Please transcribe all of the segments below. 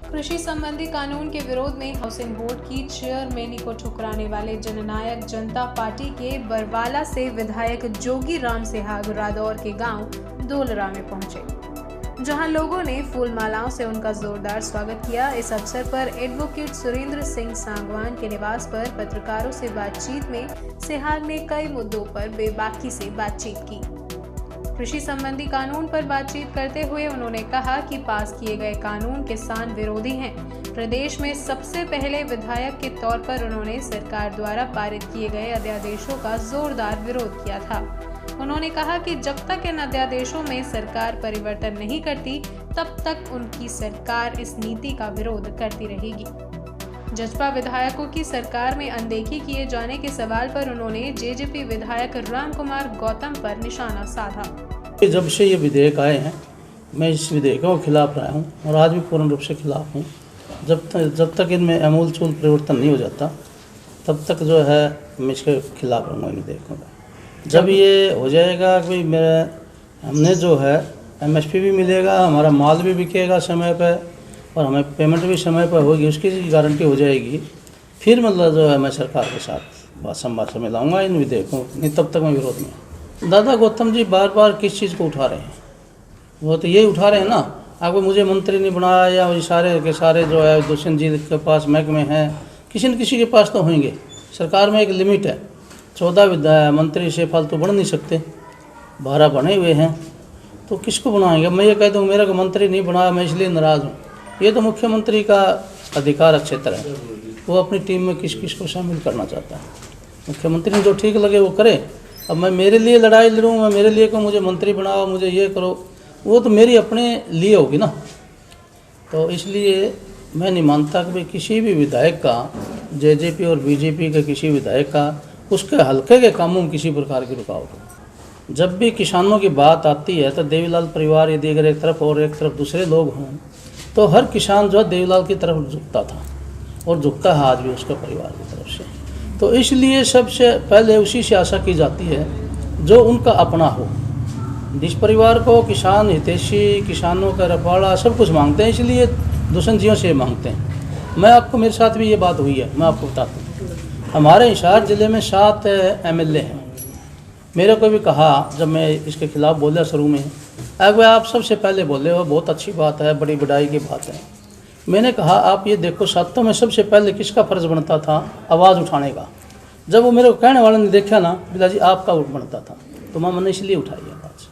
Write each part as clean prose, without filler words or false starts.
कृषि संबंधी कानून के विरोध में हाउसिंग बोर्ड की चेयरमैनी को ठुकराने वाले जननायक जनता पार्टी के बरवाला से विधायक जोगी राम सेहाग रादौर के गांव डोलरा में पहुंचे, जहां लोगों ने फूल मालाओं से उनका जोरदार स्वागत किया। इस अवसर पर एडवोकेट सुरेंद्र सिंह सांगवान के निवास पर पत्रकारों से बातचीत में सेहाग ने कई मुद्दों पर बेबाकी से बातचीत की। कृषि संबंधी कानून पर बातचीत करते हुए उन्होंने कहा कि पास किए गए कानून किसान विरोधी हैं। प्रदेश में सबसे पहले विधायक के तौर पर उन्होंने सरकार द्वारा पारित किए गए अध्यादेशों का जोरदार विरोध किया था। उन्होंने कहा कि जब तक इन अध्यादेशों में सरकार परिवर्तन नहीं करती, तब तक उनकी सरकार इस नीति का विरोध करती रहेगी। जसपा विधायकों की सरकार में अनदेखी किए जाने के सवाल पर उन्होंने जेजेपी विधायक राम कुमार गौतम पर निशाना साधा। जब से ये विधेयक आए हैं, मैं इस विधेयकों के खिलाफ रहा हूँ और आज भी पूर्ण रूप से खिलाफ हूँ। जब तक इनमें आमूल-चूल परिवर्तन नहीं हो जाता, तब तक जो है मैं इसके खिलाफ रहूँगा इन विधेयकों का। जब ये हो जाएगा कि हमने जो है MSP भी मिलेगा, हमारा माल भी बिकेगा समय पर और हमें पेमेंट भी समय पर होगी, उसकी गारंटी हो जाएगी, फिर मतलब जो है मैं सरकार के साथ बात संभाषण में लाऊंगा इन विधेयकों। नहीं तब तक मैं विरोध में। दादा गौतम जी बार बार किस चीज़ को उठा रहे हैं? वो तो यही उठा रहे हैं ना, आपको मुझे मंत्री नहीं बनाया या वो सारे के सारे जो है दुष्यंत जी के पास महकमे हैं, किसी न किसी के पास तो होंगे। सरकार में एक लिमिट है, 14 मंत्री से फालतू बन नहीं सकते, 12 बने हुए हैं, तो किसको बनाएंगे? मैं ये कह दूँ मेरा को मंत्री नहीं बनाया, मैं इसलिए नाराज़ हूँ। ये तो मुख्यमंत्री का अधिकार क्षेत्र है, वो अपनी टीम में किस किस को शामिल करना चाहता है। मुख्यमंत्री ने जो ठीक लगे वो करे। अब मैं मेरे लिए लड़ाई लड़ूँ, मैं मेरे लिए को मुझे मंत्री बनाओ, मुझे ये करो, वो तो मेरी अपने लिए होगी ना। तो इसलिए मैं नहीं मानता कि भाई किसी भी विधायक का, जेजेपी और बीजेपी के किसी विधायक का, उसके हल्के के कामों में किसी प्रकार की रुकावट हो। जब भी किसानों की बात आती है तो देवीलाल परिवार यदि अगर एक तरफ और एक तरफ दूसरे लोग हों, तो हर किसान जो है देवीलाल की तरफ झुकता था और झुकता है आज भी उसके परिवार की तरफ से। तो इसलिए सबसे पहले उसी से आशा की जाती है जो उनका अपना हो। जिस परिवार को किसान हितैषी, किसानों का रखवाड़ा सब कुछ मांगते हैं, इसलिए दुष्यंत जियों से मांगते हैं। मैं आपको, मेरे साथ भी ये बात हुई है, मैं आपको बताता हूँ। हमारे हिसार ज़िले में 7 MLA हैं। मेरे को भी कहा जब मैं इसके खिलाफ बोला शुरू में, अगर आप सबसे पहले बोले हो, बहुत अच्छी बात है, बड़ी बड़ाई की बात है। मैंने कहा आप ये देखो, 7 में सबसे पहले किसका फ़र्ज़ बनता था? आवाज़ उठाने का। जब वो मेरे को कहने वाले ने देखा ना, बिला जी आपका बनता था, तो मैंने इसलिए उठाई आवाज़।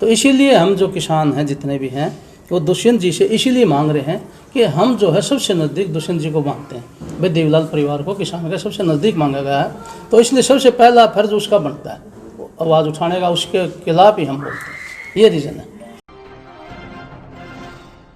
तो इसीलिए हम जो किसान हैं जितने भी हैं, वो दुष्यंत जी से इसीलिए मांग रहे हैं कि हम जो है सबसे नज़दीक दुष्यंत जी को मांगते हैं। भाई देवीलाल परिवार को किसान का सबसे नज़दीक मांगा गया है, तो इसलिए सबसे पहला फ़र्ज़ उसका बनता है आवाज़ उठाने का, उसके खिलाफ ही हम बोलते हैं। ये रीज़न है।